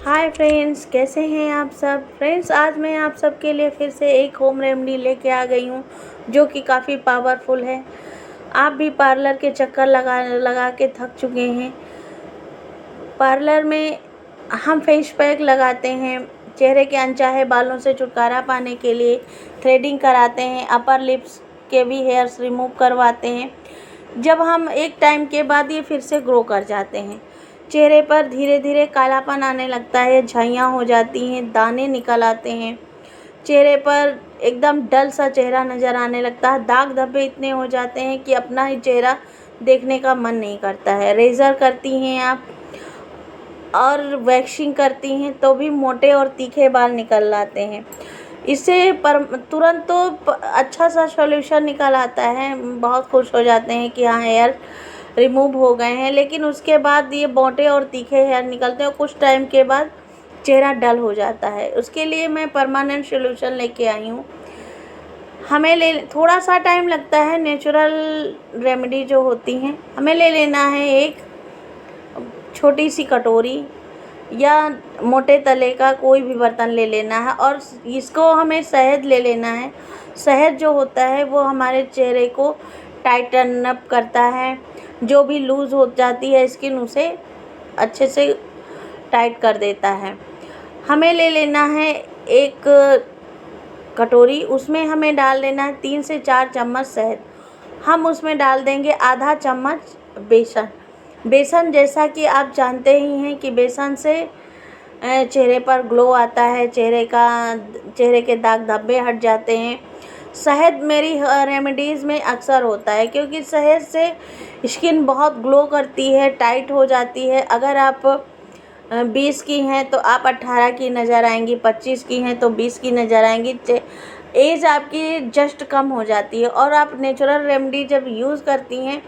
Hi friends, कैसे हैं आप सब। फ्रेंड्स, आज मैं आप सबके लिए फिर से एक होम रेमेडी लेके आ गई हूँ जो कि काफ़ी पावरफुल है। आप भी पार्लर के चक्कर लगा लगा के थक चुके हैं। पार्लर में हम फेस पैक लगाते हैं, चेहरे के अनचाहे बालों से छुटकारा पाने के लिए थ्रेडिंग कराते हैं, अपर लिप्स के भी हेयर्स रिमूव करवाते हैं। जब हम एक टाइम के बाद ये फिर से ग्रो कर जाते हैं, चेहरे पर धीरे धीरे कालापन आने लगता है, झाइयाँ हो जाती हैं, दाने निकल आते हैं, चेहरे पर एकदम डल सा चेहरा नज़र आने लगता है, दाग धब्बे इतने हो जाते हैं कि अपना ही चेहरा देखने का मन नहीं करता है। रेज़र करती हैं आप और वैक्सिंग करती हैं तो भी मोटे और तीखे बाल निकल आते हैं। इससे पर तुरंत तो अच्छा सा सॉल्यूशन निकल आता है, बहुत खुश हो जाते हैं कि हाँ, हेयर रिमूव हो गए हैं। लेकिन उसके बाद ये मोटे और तीखे हेयर निकलते हैं और कुछ टाइम के बाद चेहरा डल हो जाता है। उसके लिए मैं परमानेंट सॉल्यूशन लेके आई हूँ। हमें थोड़ा सा टाइम लगता है। नेचुरल रेमेडी जो होती हैं, हमें ले लेना है एक छोटी सी कटोरी या मोटे तले का कोई भी बर्तन ले लेना है और इसको हमें शहद ले लेना है। शहद जो होता है वो हमारे चेहरे को टाइटन अप करता है, जो भी लूज़ हो जाती है स्किन उसे अच्छे से टाइट कर देता है। हमें ले लेना है एक कटोरी, उसमें हमें डाल देना है 3 से 4 चम्मच शहद। हम उसमें डाल देंगे आधा चम्मच बेसन। बेसन, जैसा कि आप जानते ही हैं कि बेसन से चेहरे पर ग्लो आता है, चेहरे के दाग धब्बे हट जाते हैं। शहद मेरी रेमेडीज़ में अक्सर होता है क्योंकि शहद से स्किन बहुत ग्लो करती है, टाइट हो जाती है। अगर आप 20 की हैं तो आप 18 की नज़र आएंगी, 25 की हैं तो 20 की नज़र आएंगी। एज आपकी जस्ट कम हो जाती है और आप नेचुरल रेमेडी जब यूज़ करती हैं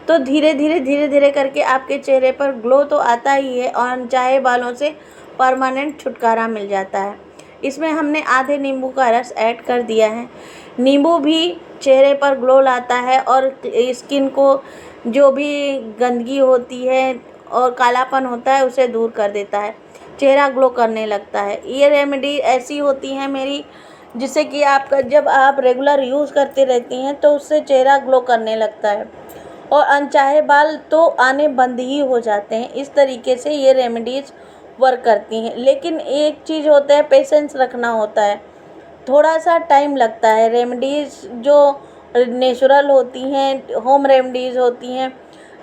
तो धीरे धीरे करके आपके चेहरे पर ग्लो तो आता ही है और अनचाहे बालों से परमानेंट छुटकारा मिल जाता है। इसमें हमने आधे नींबू का रस ऐड कर दिया है। नींबू भी चेहरे पर ग्लो लाता है और स्किन को जो भी गंदगी होती है और कालापन होता है उसे दूर कर देता है, चेहरा ग्लो करने लगता है। ये रेमेडी ऐसी होती है मेरी जिससे कि आपका जब आप रेगुलर यूज़ करते रहती हैं तो उससे चेहरा ग्लो करने लगता है और अनचाहे बाल तो आने बंद ही हो जाते हैं। इस तरीके से ये रेमेडीज़ वर्क करती हैं। लेकिन एक चीज़ होता है, पेशेंस रखना होता है, थोड़ा सा टाइम लगता है। रेमेडीज़ जो नेचुरल होती हैं, होम रेमेडीज़ होती हैं,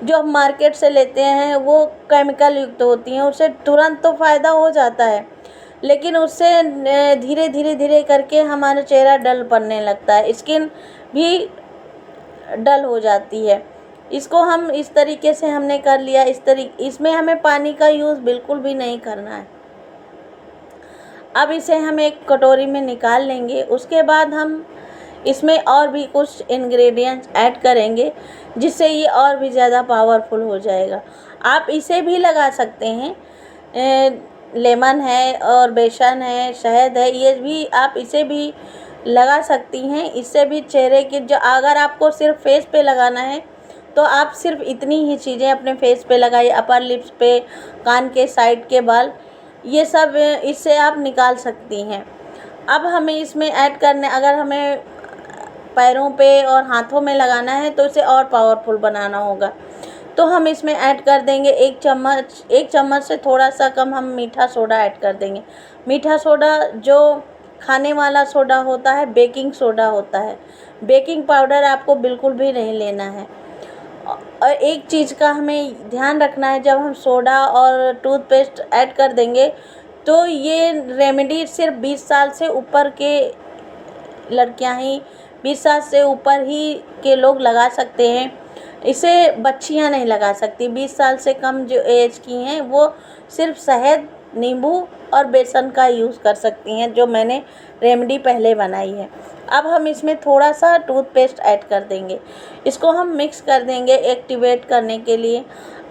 जो हम मार्केट से लेते हैं वो केमिकल युक्त होती हैं। उससे तुरंत तो फ़ायदा हो जाता है लेकिन उससे धीरे करके हमारा चेहरा डल पड़ने लगता है, स्किन भी डल हो जाती है। इसको हम इस तरीके से हमने कर लिया। इसमें हमें पानी का यूज़ बिल्कुल भी नहीं करना है। अब इसे हम एक कटोरी में निकाल लेंगे। उसके बाद हम इसमें और भी कुछ इंग्रेडिएंट्स ऐड करेंगे जिससे ये और भी ज़्यादा पावरफुल हो जाएगा। आप इसे भी लगा सकते हैं, लेमन है और बेसन है, शहद है, ये भी आप इसे भी लगा सकती हैं। इससे भी चेहरे के जो, अगर आपको सिर्फ फेस पे लगाना है तो आप सिर्फ इतनी ही चीज़ें अपने फेस पे लगाइए, अपर लिप्स पे, कान के साइड के बाल, ये सब इससे आप निकाल सकती हैं। अब हमें इसमें ऐड करने, अगर हमें पैरों पे और हाथों में लगाना है तो इसे और पावरफुल बनाना होगा तो हम इसमें ऐड कर देंगे एक चम्मच से थोड़ा सा कम हम मीठा सोडा ऐड कर देंगे। मीठा सोडा जो खाने वाला सोडा होता है, बेकिंग सोडा होता है। बेकिंग पाउडर आपको बिल्कुल भी नहीं लेना है। और एक चीज़ का हमें ध्यान रखना है, जब हम सोडा और टूथपेस्ट ऐड कर देंगे तो ये रेमेडी सिर्फ 20 साल से ऊपर के लड़कियां ही, 20 साल से ऊपर ही के लोग लगा सकते हैं। इसे बच्चियां नहीं लगा सकती। 20 साल से कम जो एज की हैं वो सिर्फ शहद, नींबू और बेसन का यूज़ कर सकती हैं, जो मैंने रेमेडी पहले बनाई है। अब हम इसमें थोड़ा सा टूथपेस्ट ऐड कर देंगे। इसको हम मिक्स कर देंगे एक्टिवेट करने के लिए।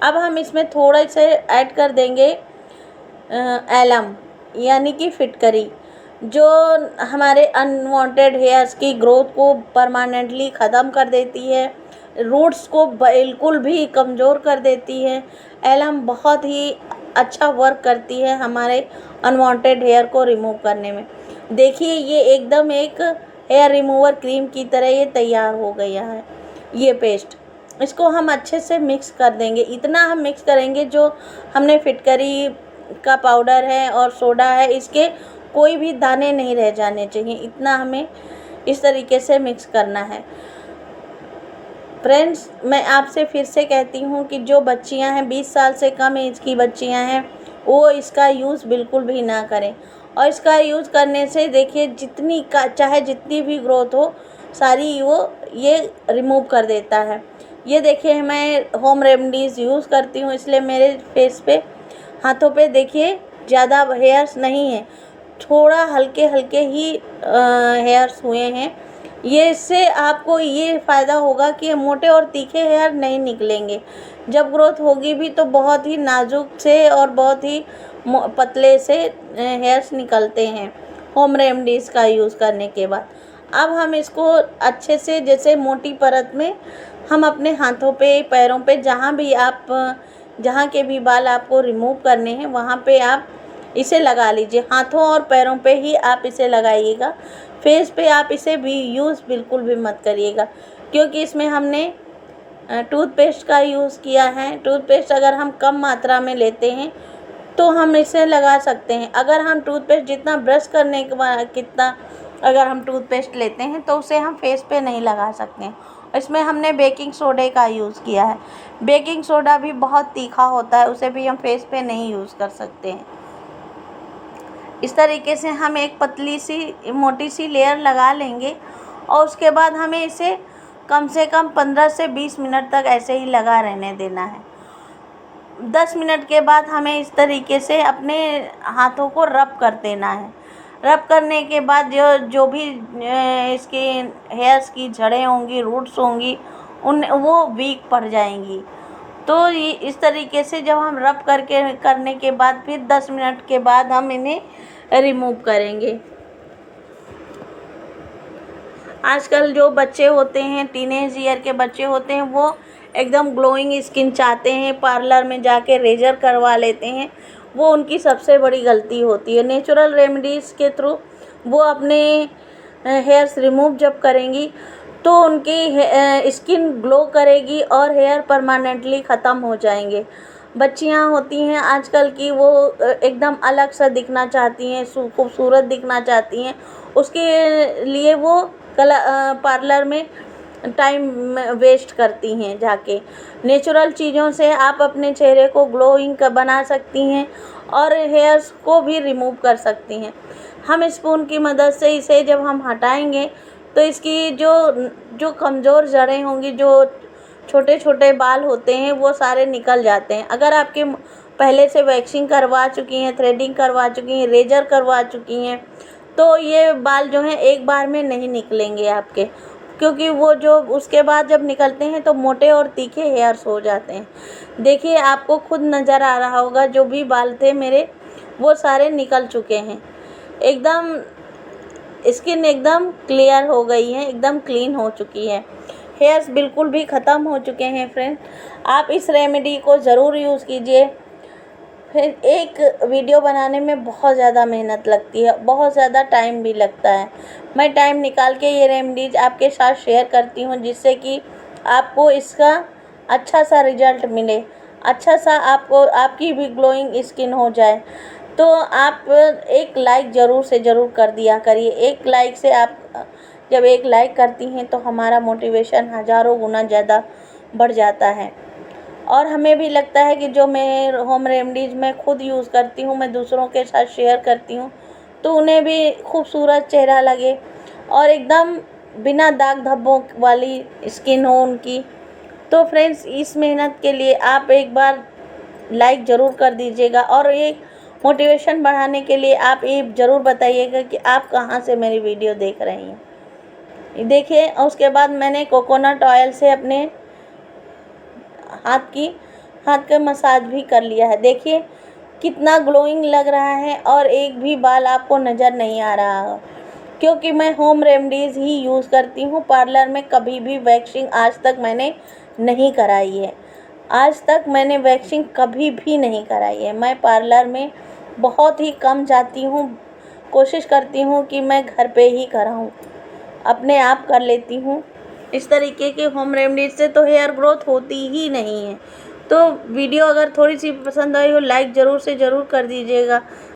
अब हम इसमें थोड़े से ऐड कर देंगे एलम, यानी कि फिटकरी, जो हमारे अनवांटेड हेयर्स की ग्रोथ को परमानेंटली ख़त्म कर देती है, रूट्स को बिल्कुल भी कमज़ोर कर देती है। एलम बहुत ही अच्छा वर्क करती है हमारे अनवांटेड हेयर को रिमूव करने में। देखिए ये एकदम एक हेयर रिमूवर क्रीम की तरह ये तैयार हो गया है ये पेस्ट। इसको हम अच्छे से मिक्स कर देंगे, इतना हम मिक्स करेंगे जो हमने फिटकरी का पाउडर है और सोडा है इसके कोई भी दाने नहीं रह जाने चाहिए, इतना हमें इस तरीके से मिक्स करना है। फ्रेंड्स मैं आपसे फिर से कहती हूँ कि जो बच्चियाँ हैं 20 साल से कम एज की बच्चियाँ हैं वो इसका यूज़ बिल्कुल भी ना करें। और इसका यूज़ करने से देखिए चाहे जितनी भी ग्रोथ हो सारी वो ये रिमूव कर देता है। ये देखिए मैं होम रेमेडीज़ यूज़ करती हूँ इसलिए मेरे फेस पे हाथों पे देखिए ज़्यादा हेयर्स नहीं है, थोड़ा हल्के हल्के ही हेयर्स हुए हैं। ये इससे आपको ये फ़ायदा होगा कि मोटे और तीखे हेयर नहीं निकलेंगे। जब ग्रोथ होगी भी तो बहुत ही नाजुक से और बहुत ही पतले से हेयर्स निकलते हैं होम रेमेडीज़ का यूज़ करने के बाद। अब हम इसको अच्छे से जैसे मोटी परत में हम अपने हाथों पे पैरों पे जहाँ के भी बाल आपको रिमूव करने हैं वहाँ पे आप इसे लगा लीजिए। हाथों और पैरों पे ही आप इसे लगाइएगा, फेस पे आप इसे भी यूज़ बिल्कुल भी मत करिएगा क्योंकि इसमें हमने टूथपेस्ट का यूज़ किया है। टूथपेस्ट अगर हम कम मात्रा में लेते हैं तो हम इसे लगा सकते हैं। अगर हम टूथपेस्ट जितना ब्रश करने के बाद कितना अगर हम टूथपेस्ट लेते हैं तो उसे हम फेस पे नहीं लगा सकते हैं। इसमें हमने बेकिंग सोडे का यूज़ किया है। बेकिंग सोडा भी बहुत तीखा होता है, उसे भी हम फेस पे नहीं यूज़ कर सकते हैं। इस तरीके से हम एक पतली सी मोटी सी लेयर लगा लेंगे और उसके बाद हमें इसे कम से कम 15 से 20 मिनट तक ऐसे ही लगा रहने देना है। 10 मिनट के बाद हमें इस तरीके से अपने हाथों को रब कर देना है। रब करने के बाद जो भी इसकी हेयर्स की जड़ें होंगी, रूट्स होंगी, वो वीक पड़ जाएंगी। तो ये इस तरीके से जब हम रब करने के बाद फिर 10 मिनट के बाद हम इन्हें रिमूव करेंगे। आजकल जो बच्चे होते हैं, टीनेज ईयर के बच्चे होते हैं, वो एकदम ग्लोइंग स्किन चाहते हैं, पार्लर में जाके रेजर करवा लेते हैं। वो उनकी सबसे बड़ी गलती होती है। नेचुरल रेमेडीज़ के थ्रू वो अपने हेयर्स रिमूव जब करेंगी तो उनकी स्किन ग्लो करेगी और हेयर परमानेंटली ख़त्म हो जाएंगे। बच्चियां होती हैं आजकल की, वो एकदम अलग सा दिखना चाहती हैं, खूबसूरत दिखना चाहती हैं, उसके लिए वो पार्लर में टाइम वेस्ट करती हैं जाके। नेचुरल चीज़ों से आप अपने चेहरे को ग्लोइंग बना सकती हैं और हेयर्स को भी रिमूव कर सकती हैं। हम स्पून की मदद से इसे जब हम हटाएंगे तो इसकी जो कमज़ोर जड़ें होंगी, जो छोटे छोटे बाल होते हैं, वो सारे निकल जाते हैं। अगर आपके पहले से वैक्सिंग करवा चुकी हैं, थ्रेडिंग करवा चुकी हैं, रेजर करवा चुकी हैं, तो ये बाल जो हैं एक बार में नहीं निकलेंगे आपके, क्योंकि वो जो उसके बाद जब निकलते हैं तो मोटे और तीखे हेयर्स हो जाते हैं। देखिए आपको खुद नज़र आ रहा होगा, जो भी बाल थे मेरे वो सारे निकल चुके हैं। एकदम स्किन एकदम क्लियर हो गई है, एकदम क्लीन हो चुकी है, हेयर्स बिल्कुल भी ख़त्म हो चुके हैं। फ्रेंड आप इस रेमेडी को ज़रूर यूज़ कीजिए। फिर एक वीडियो बनाने में बहुत ज़्यादा मेहनत लगती है, बहुत ज़्यादा टाइम भी लगता है। मैं टाइम निकाल के ये रेमेडीज़ आपके साथ शेयर करती हूँ जिससे कि आपको इसका अच्छा सा रिजल्ट मिले, अच्छा सा आपकी भी ग्लोइंग स्किन हो जाए। तो आप एक लाइक ज़रूर से ज़रूर कर दिया करिए। एक लाइक से आप जब एक लाइक करती हैं तो हमारा मोटिवेशन हज़ारों गुना ज़्यादा बढ़ जाता है और हमें भी लगता है कि जो मैं होम रेमेडीज़ मैं खुद यूज़ करती हूँ, मैं दूसरों के साथ शेयर करती हूँ तो उन्हें भी खूबसूरत चेहरा लगे और एकदम बिना दाग धब्बों वाली स्किन हो उनकी। तो फ्रेंड्स इस मेहनत के लिए आप एक बार लाइक ज़रूर कर दीजिएगा और ये मोटिवेशन बढ़ाने के लिए आप ये ज़रूर बताइएगा कि आप कहाँ से मेरी वीडियो देख रही हैं। देखिए उसके बाद मैंने कोकोनट ऑयल से अपने हाथ का मसाज भी कर लिया है। देखिए कितना ग्लोइंग लग रहा है और एक भी बाल आपको नज़र नहीं आ रहा है, क्योंकि मैं होम रेमेडीज़ ही यूज़ करती हूँ। पार्लर में कभी भी वैक्सिंग आज तक मैंने नहीं कराई है। आज तक मैंने वैक्सिंग कभी भी नहीं कराई है। मैं पार्लर में बहुत ही कम जाती हूँ, कोशिश करती हूँ कि मैं घर पे ही कराऊँ, अपने आप कर लेती हूँ। इस तरीके के होम रेमेडीज से तो हेयर ग्रोथ होती ही नहीं है। तो वीडियो अगर थोड़ी सी पसंद आई हो, लाइक ज़रूर से ज़रूर कर दीजिएगा।